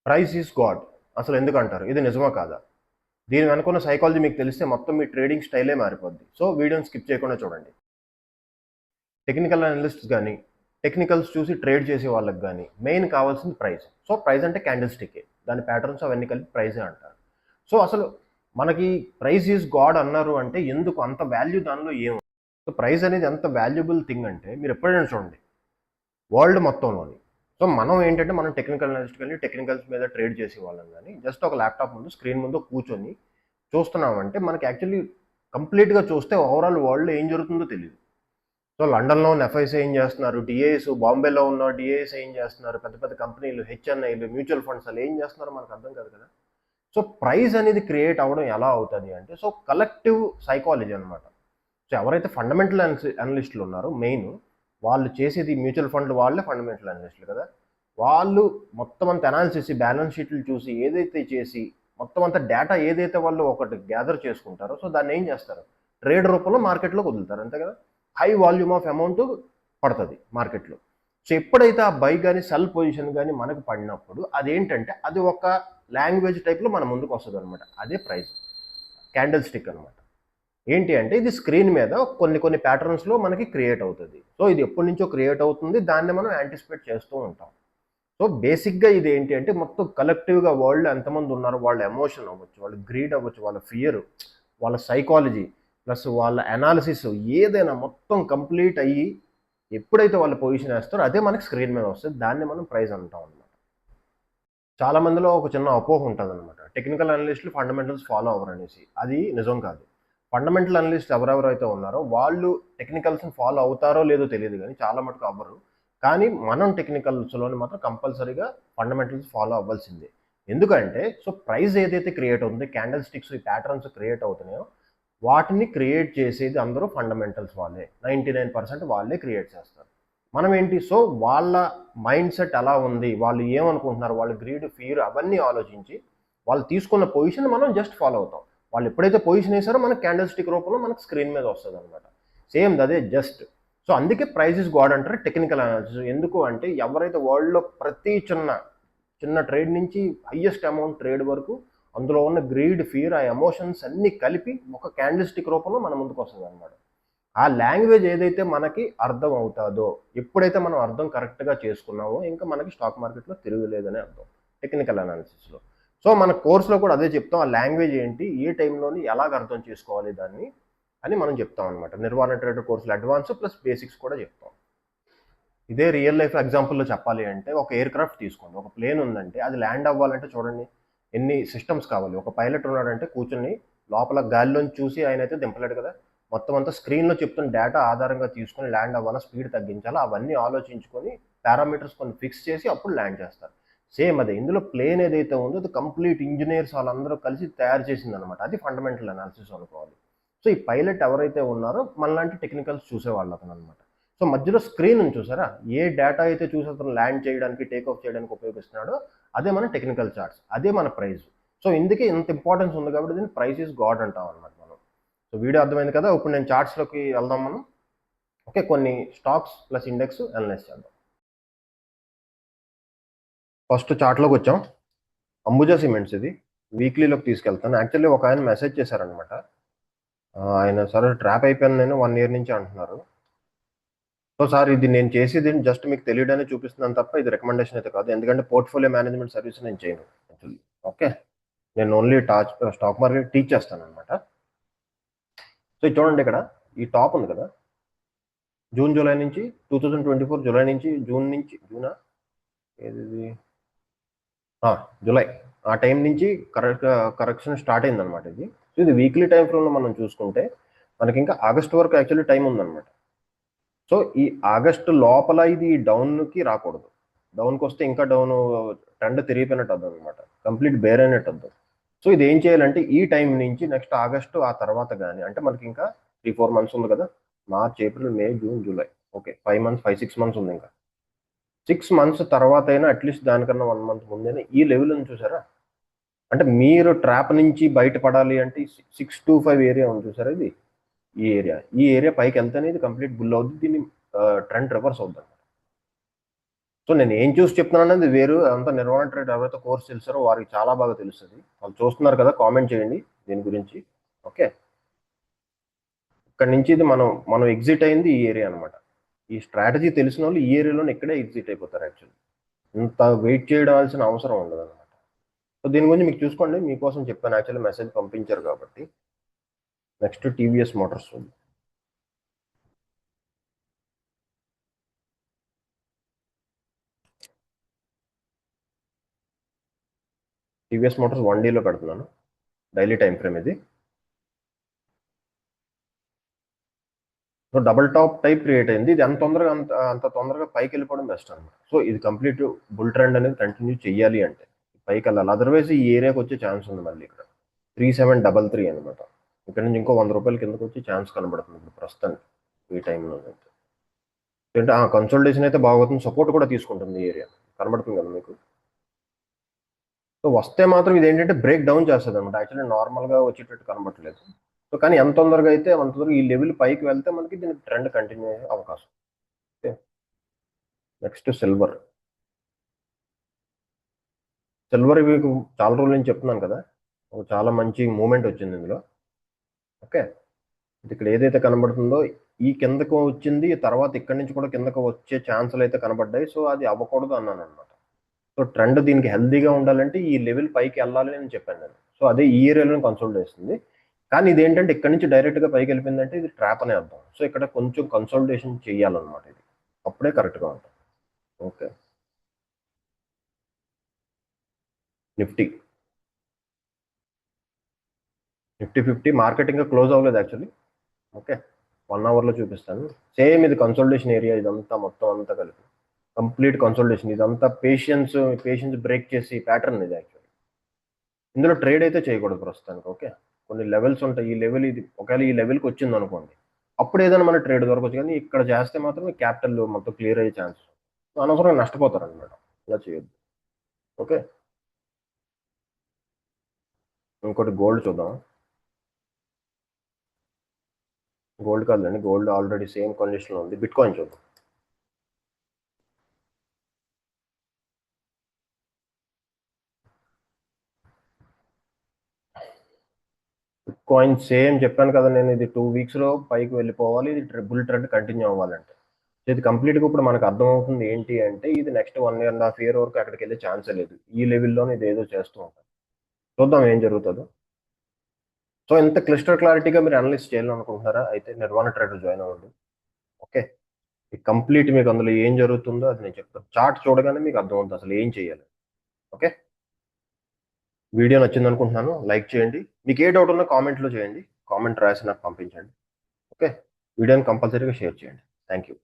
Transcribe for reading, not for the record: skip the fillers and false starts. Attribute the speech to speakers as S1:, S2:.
S1: Price is God అసలు ఎందుకంటారు? ఇది నిజమా కాదా? దీని వెనుకున్న సైకాలజీ మీకు తెలిస్తే మొత్తం మీ ట్రేడింగ్ స్టైలే మారిపోద్ది. సో వీడియోని స్కిప్ చేయకుండా చూడండి. టెక్నికల్ అనలిస్ట్స్ కానీ టెక్నికల్స్ చూసి ట్రేడ్ చేసే వాళ్ళకి కానీ మెయిన్ కావాల్సింది ప్రైస్. సో ప్రైస్ అంటే క్యాండిల్ స్టిక్కే, దాని ప్యాటర్న్స్ అవన్నీ కలిపి ప్రైజే అంటారు. సో అసలు మనకి ప్రైస్ ఈజ్ గాడ్ అన్నారు అంటే ఎందుకు అంత వాల్యూ దానిలో ఏముంది? సో ప్రైస్ అనేది ఎంత వాల్యుబుల్ థింగ్ అంటే మీరు ఎప్పుడైనా చూడండి వరల్డ్ మొత్తంలోని. సో మనం ఏంటంటే మనం టెక్నికల్ అనలిస్ట్ కానీ టెక్నికల్స్ మీద ట్రేడ్ చేసే వాళ్ళం కానీ జస్ట్ ఒక ల్యాప్టాప్ ముందు స్క్రీన్ ముందు కూర్చొని చూస్తున్నామంటే మనకి యాక్చువల్లీ కంప్లీట్గా చూస్తే ఓవరాల్ వరల్డ్లో ఏం జరుగుతుందో తెలియదు. సో లండన్లో ఉన్న ఎఫ్ఐస్ ఏం చేస్తున్నారు, డిఐఎస్ బాంబేలో ఉన్న డిఐఎస్ ఏం చేస్తున్నారు, పెద్ద పెద్ద కంపెనీలు హెచ్ఎన్ఐలు మ్యూచువల్ ఫండ్స్ అలా ఏం చేస్తున్నారో మనకు అర్థం కాదు కదా. సో ప్రైస్ అనేది క్రియేట్ అవ్వడం ఎలా అవుతుంది అంటే సో కలెక్టివ్ సైకాలజీ అనమాట. సో ఎవరైతే ఫండమెంటల్ అనలిస్టులు ఉన్నారో మెయిన్ వాళ్ళు చేసేది మ్యూచువల్ ఫండ్లు వాళ్ళే ఫండమెంటల్ అనలిస్టులు కదా. వాళ్ళు మొత్తం అంతా అనాలిసిస్ బ్యాలెన్స్ షీట్లు చూసి ఏదైతే చేసి మొత్తం అంతా డేటా ఏదైతే వాళ్ళు ఒకటి గ్యాదర్ చేసుకుంటారో సో దాన్ని ఏం చేస్తారు, ట్రేడ్ రూపంలో మార్కెట్లో వదులుతారు అంతే కదా. హై వాల్యూమ్ ఆఫ్ అమౌంట్ పడుతుంది మార్కెట్లో. సో ఎప్పుడైతే ఆ బై కానీ సెల్ పొజిషన్ కానీ మనకు పడినప్పుడు అదేంటంటే అది ఒక లాంగ్వేజ్ టైప్లో మన ముందుకు వస్తుంది అనమాట. అదే ప్రైస్ క్యాండిల్ స్టిక్ అనమాట. ఏంటి అంటే ఇది స్క్రీన్ మీద కొన్ని కొన్ని ప్యాటర్న్స్లో మనకి క్రియేట్ అవుతుంది. సో ఇది ఎప్పటి నుంచో క్రియేట్ అవుతుంది, దాన్ని మనం యాంటిసిపేట్ చేస్తూ ఉంటాం. సో బేసిక్గా ఇది ఏంటి అంటే మొత్తం కలెక్టివ్గా వరల్డ్ ఎంతమంది ఉన్నారో వాళ్ళ ఎమోషన్ అవ్వచ్చు, వాళ్ళ గ్రీడ్ అవ్వచ్చు, వాళ్ళ ఫియర్, వాళ్ళ సైకాలజీ ప్లస్ వాళ్ళ అనాలిసిస్ ఏదైనా మొత్తం కంప్లీట్ అయ్యి ఎప్పుడైతే వాళ్ళ పొజిషన్ వేస్తారో అదే మనకి స్క్రీన్ మీద వస్తుంది. దాన్ని మనం ప్రైస్ అంటాం అనమాట. చాలా మందిలో ఒక చిన్న అపోహ ఉంటుంది అనమాట, టెక్నికల్ అనలిస్టులు ఫండమెంటల్స్ ఫాలో అవ్వరు అనేసి. అది నిజం కాదు. ఫండమెంటల్ అనలిస్ట్ ఎవరెవరైతే ఉన్నారో వాళ్ళు టెక్నికల్స్ని ఫాలో అవుతారో లేదో తెలియదు కానీ చాలా మటుకు అవ్వరు. కానీ మనం టెక్నికల్స్లోని మాత్రం కంపల్సరీగా ఫండమెంటల్స్ ఫాలో అవ్వాల్సిందే. ఎందుకంటే సో ప్రైస్ ఏదైతే క్రియేట్ అవుతుంది, క్యాండిల్ స్టిక్స్ ఈ ప్యాటర్న్స్ క్రియేట్ అవుతున్నాయో వాటిని క్రియేట్ చేసేది అందరూ ఫండమెంటల్స్ వాళ్ళే. 99% వాళ్ళే క్రియేట్ చేస్తారు. మనం ఏంటి, సో వాళ్ళ మైండ్ సెట్ ఎలా ఉంది, వాళ్ళు ఏమనుకుంటున్నారు, వాళ్ళ గ్రీడ్ ఫియర్ అవన్నీ ఆలోచించి వాళ్ళు తీసుకున్న పొజిషన్ మనం జస్ట్ ఫాలో అవుతాం. వాళ్ళు ఎప్పుడైతే పొజిషన్ వేసారో మనకి క్యాండిల్ స్టిక్ రూపంలో మనకు స్క్రీన్ మీద వస్తుంది అనమాట. సేమ్ అదే జస్ట్. సో అందుకే ప్రైస్ ఇస్ గాడ్ అంటారు టెక్నికల్ అనాలిసిస్. ఎందుకు అంటే ఎవరైతే వరల్డ్లో ప్రతి చిన్న ట్రేడ్ నుంచి హయ్యెస్ట్ అమౌంట్ ట్రేడ్ వరకు అందులో ఉన్న గ్రీడ్ ఫియర్ ఆ ఎమోషన్స్ అన్నీ కలిపి ఒక క్యాండిల్ స్టిక్ రూపంలో మన ముందుకు వస్తుంది అనమాట. ఆ లాంగ్వేజ్ ఏదైతే మనకి అర్థం అవుతుందో, ఎప్పుడైతే మనం అర్థం కరెక్ట్గా చేసుకున్నామో ఇంకా మనకి స్టాక్ మార్కెట్లో తిరుగులేదనే అర్థం టెక్నికల్ అనాలిసిస్లో. సో మన కోర్సులో కూడా అదే చెప్తాం, ఆ లాంగ్వేజ్ ఏంటి, ఏ టైంలోని ఎలాగ అర్థం చేసుకోవాలి దాన్ని అని మనం చెప్తాం అనమాట. నిర్వహణ ట్రేడర్ కోర్సులో అడ్వాన్స్ ప్లస్ బేసిక్స్ కూడా చెప్తాం. ఇదే రియల్ లైఫ్ ఎగ్జాంపుల్లో చెప్పాలి అంటే ఒక ఎయిర్ క్రాఫ్ట్ తీసుకోండి. ఒక ప్లేన్ ఉందంటే అది ల్యాండ్ అవ్వాలంటే చూడండి ఎన్ని సిస్టమ్స్ కావాలి. ఒక పైలట్ ఉన్నాడంటే కూర్చొని లోపల గాలిలోంచి చూసి ఆయన అయితే దింపలేడు కదా. మొత్తం అంతా స్క్రీన్లో చెప్తున్న డేటా ఆధారంగా తీసుకొని ల్యాండ్ అవ్వాలా, స్పీడ్ తగ్గించాలా, అవన్నీ ఆలోచించుకొని పారామీటర్స్ కొన్ని ఫిక్స్ చేసి అప్పుడు ల్యాండ్ చేస్తారు. సేమ్ అదే ఇందులో ప్లేన్ ఏదైతే ఉందో అది కంప్లీట్ ఇంజనీర్స్ వాళ్ళందరూ కలిసి తయారు చేసింది అనమాట. అది ఫండమెంటల్ అనాలిసిస్ అనుకోవాలి. సో ఈ పైలట్ ఎవరైతే ఉన్నారో మనలాంటి టెక్నికల్స్ చూసేవాళ్ళు అతను అనమాట. సో మధ్యలో స్క్రీన్ ఉంది చూసారా, ఏ డేటా అయితే చూసి అతను ల్యాండ్ చేయడానికి టేక్ ఆఫ్ చేయడానికి ఉపయోగిస్తున్నాడో అదే మన టెక్నికల్ చార్ట్స్, అదే మన ప్రైస్. సో ఇందుకే ఇంత ఇంపార్టెన్స్ ఉంది కాబట్టి దీన్ని ప్రైస్ ఈజ్ గాడ్ అంటాం అనమాట మనం. సో వీడియో అర్థమైంది కదా. ఇప్పుడు నేను చార్ట్స్లోకి వెళ్దాం మనం. ఓకే, కొన్ని స్టాక్స్ ప్లస్ ఇండెక్స్ అనలైజ్ చేద్దాం. ఫస్ట్ చార్ట్లోకి వచ్చాం. అంబుజా సిమెంట్స్ ఇది వీక్లీలోకి తీసుకెళ్తాను. యాక్చువల్లీ ఒక ఆయన మెసేజ్ చేశారనమాట, ఆయన సరే ట్రాప్ అయిపోయాను నేను 1 year నుంచి అంటున్నారు. సో సార్ ఇది నేను చేసేది జస్ట్ మీకు తెలియడానికి చూపిస్తున్నాను తప్ప ఇది రికమెండేషన్ అయితే కాదు, ఎందుకంటే పోర్ట్ఫోలియో మేనేజ్మెంట్ సర్వీస్ నేను చేయను యాక్చువల్లీ. ఓకే, నేను ఓన్లీ స్టాక్ మార్కెట్ టీచ్ చేస్తాను అనమాట. సో ఇది చూడండి, ఇక్కడ ఈ టాప్ ఉంది కదా, జూలై నుంచి 2024 జూలై నుంచి జూనా ఏది జూలై ఆ టైం నుంచి కరెక్షన్ స్టార్ట్ అయింది అనమాట ఇది. సో ఇది వీక్లీ టైం ఫ్రేమ్లో మనం చూసుకుంటే మనకి ఇంకా ఆగస్ట్ వరకు యాక్చువల్లీ టైం ఉందన్నమాట. సో ఈ ఆగస్టు లోపల ఇది డౌన్కి రాకూడదు. డౌన్కి వస్తే ఇంకా డౌన్ ట్రెండ్ తిరిగిపోయినట్టు అర్థం అనమాట, కంప్లీట్ బేర్ అయినట్టు అర్థం. సో ఇది ఏం చేయాలంటే ఈ టైం నుంచి నెక్స్ట్ ఆగస్టు ఆ తర్వాత కానీ, అంటే మనకి ఇంకా 3-4 months ఉంది కదా, March April May June July, okay 5-6 months ఉంది. ఇంకా 6 months తర్వాత అయినా అట్లీస్ట్ దానికన్నా 1 month ముందైనా ఈ లెవెల్ ఉంది చూసారా, అంటే మీరు ట్రాప్ నుంచి బయటపడాలి అంటే 6 to 5 ఏరియా ఉంది చూసారా, ఇది ఈ ఏరియా పైకి వెళ్తేనే ఇది కంప్లీట్ బుల్ అవుతుంది, దీన్ని ట్రెండ్ రివర్స్ అవుతుంది. సో నేను ఏం చూసి చెప్తున్నాను అనేది వేరు. అంతా నిర్వాణ ట్రేడ్ ఎవరైతే కోర్స్ తెలుసారో వారికి చాలా బాగా తెలుస్తుంది. వాళ్ళు చూస్తున్నారు కదా, కామెంట్ చేయండి దీని గురించి. ఓకే, ఇక్కడ నుంచి ఇది మనం ఎగ్జిట్ అయింది ఈ ఏరియా అనమాట. ఈ స్ట్రాటజీ తెలిసిన వాళ్ళు ఈ ఏరియాలోనే ఇక్కడే ఎగ్జిట్ అయిపోతారు యాక్చువల్లీ. ఇంత వెయిట్ చేయడాల్సిన అవసరం ఉండదు అనమాట. సో దీని గురించి మీకు చూసుకోండి, మీకోసం చెప్పాను యాక్చువల్లీ, మెసేజ్ పంపించారు కాబట్టి. నెక్స్ట్ టీవీఎస్ మోటార్స్ ఉంది. టీవీఎస్ మోటార్స్ 1Dలో పెడుతున్నాను, డైలీ టైం ఫ్రేమ్ ఇది. So double tap type create అయింది. ఇది అంత తొందరగా పైకి వెళ్ళిపోవడం బెస్ట్ అనమాట. సో ఇది కంప్లీట్ బుల్ ట్రెండ్ అనేది కంటిన్యూ చెయ్యాలి అంటే పైకి వెళ్ళాలి. అదర్వైజ్ ఈ ఏరియాకి వచ్చే ఛాన్స్ ఉంది మళ్ళీ ఇక్కడ 3733 అనమాట. ఇక్కడ నుంచి ఇంకో 100 రూపాయల కిందకి వచ్చే ఛాన్స్ కనబడుతుంది ఇప్పుడు ప్రస్తుతానికి ఈ టైంలో అయితే. అంటే ఆ కన్సల్టేషన్ అయితే బాగుంటుంది, సపోర్ట్ కూడా తీసుకుంటుంది ఈ ఏరియా, కనబడుతుంది కదా మీకు. సో వస్తే మాత్రం ఇది ఏంటంటే బ్రేక్ డౌన్ చేస్తుంది అనమాట. యాక్చువల్లీ నార్మల్గా వచ్చేటట్టు కనబడట్లేదు. సో కానీ ఎంత తొందరగా అయితే అంత తొందరగా ఈ లెవెల్ పైకి వెళ్తే మనకి దీని ట్రెండ్ కంటిన్యూ అయ్యే అవకాశం. Okay, next silver. సిల్వర్ మీకు చాలా రోజుల నుంచి చెప్తున్నాను కదా, ఒక చాలా మంచి మూమెంట్ వచ్చింది ఇందులో. ఓకే, ఇది ఇక్కడ ఏదైతే కనబడుతుందో ఈ కిందకు వచ్చింది, తర్వాత ఇక్కడి నుంచి కూడా కిందకు వచ్చే ఛాన్సులు అయితే కనబడ్డాయి. సో అది అవ్వకూడదు అన్నాను అనమాట. సో ట్రెండ్ దీనికి హెల్దీగా ఉండాలంటే ఈ లెవెల్ పైకి వెళ్ళాలి అని చెప్పాను నేను. సో అదే ఈ ఏరియాలో కన్సల్ట్ చేస్తుంది. కానీ ఇది ఏంటంటే ఇక్కడ నుంచి డైరెక్ట్గా పైకి వెళ్ళిపోయిందంటే ఇది ట్రాప్ అనే అర్థం. సో ఇక్కడ కొంచెం కన్సల్టేషన్ చేయాలన్నమాట, ఇది అప్పుడే కరెక్ట్గా ఉంటుంది. ఓకే, నిఫ్టీ 50 మార్కెట్ ఇంకా క్లోజ్ అవ్వలేదు యాక్చువల్లీ. ఓకే, 1 అవర్లో చూపిస్తాను. సేమ్ ఇది కన్సల్టేషన్ ఏరియా, ఇదంతా మొత్తం అంతా కలిపి కంప్లీట్ కన్సల్టేషన్. ఇదంతా పేషెన్స్ బ్రేక్ చేసి ప్యాటర్న్ ఇది యాక్చువల్లీ. ఇందులో ట్రేడ్ అయితే చేయకూడదు ప్రస్తుతానికి. ఓకే, కొన్ని లెవెల్స్ ఉంటాయి. ఈ లెవెల్ ఇది ఒకవేళ ఈ లెవెల్కి వచ్చింది అనుకోండి, అప్పుడు ఏదైనా మన ట్రేడ్ దొరకవచ్చు. కానీ ఇక్కడ చేస్తే మాత్రం క్యాపిటల్ మొత్తం క్లియర్ అయ్యే ఛాన్స్, అనవసరంగా నష్టపోతారు అనమాట. ఇలా చేయొద్దు. ఓకే, ఇంకోటి గోల్డ్ చూద్దాం. గోల్డ్ కాదండి, గోల్డ్ ఆల్రెడీ సేమ్ కండిషన్లో ఉంది. బిట్ కాయిన్ చూద్దాం. బిట్ కాయిన్ సేమ్ చెప్పాను కదా నేను, ఇది 2 వీక్స్లో పైకి వెళ్ళిపోవాలి, ఇది బుల్ ట్రెండ్ కంటిన్యూ అవ్వాలంటే. ఇది కంప్లీట్గా ఇప్పుడు మనకు అర్థమవుతుంది ఏంటి అంటే, ఇది నెక్స్ట్ 1.5 year వరకు అక్కడికి వెళ్ళే ఛాన్సే లేదు. ఈ లెవెల్లోనే ఇది ఏదో చేస్తూ ఉంటాం. చూద్దాం ఏం జరుగుతుందో. సో ఇంత క్లిస్టర్ క్లారిటీగా మీరు అనలిస్ట్ చేయాలనుకుంటున్నారా, అయితే నిర్వాణ ట్రేడర్ జాయిన్ అవ్వండి. ఓకే, ఈ కంప్లీట్ మీకు అందులో ఏం జరుగుతుందో అది నేను చెప్తాను. చార్ట్ చూడగానే మీకు అర్థమవుతుంది అసలు ఏం చేయాలి. ఓకే, వీడియో నచ్చింది అనుకుంటున్నాను. లైక్ చేయండి. మీకు ఏ డౌట్ ఉన్నా కామెంట్లో చేయండి, కామెంట్ రాసి నాకు పంపించండి. ఓకే, వీడియోని కంపల్సరీగా షేర్ చేయండి. Thank you.